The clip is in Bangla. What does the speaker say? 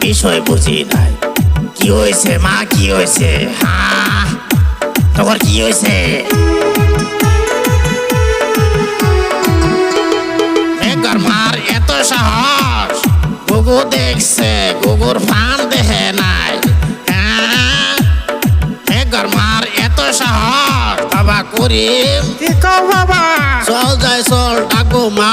বিষয় বুঝি নাই। কি হয়েছে মা, কি হয়েছে? হ্যাঁ, তোমার কি হয়েছে? একবার মার এত সাহস, গুগু দেখছে, গুগুর ফান দেখে নাই। হ্যাঁ, একবার মার এত সাহস। বাবা করিম, কি কও বাবা? চল যাই চল, ডাকবো মা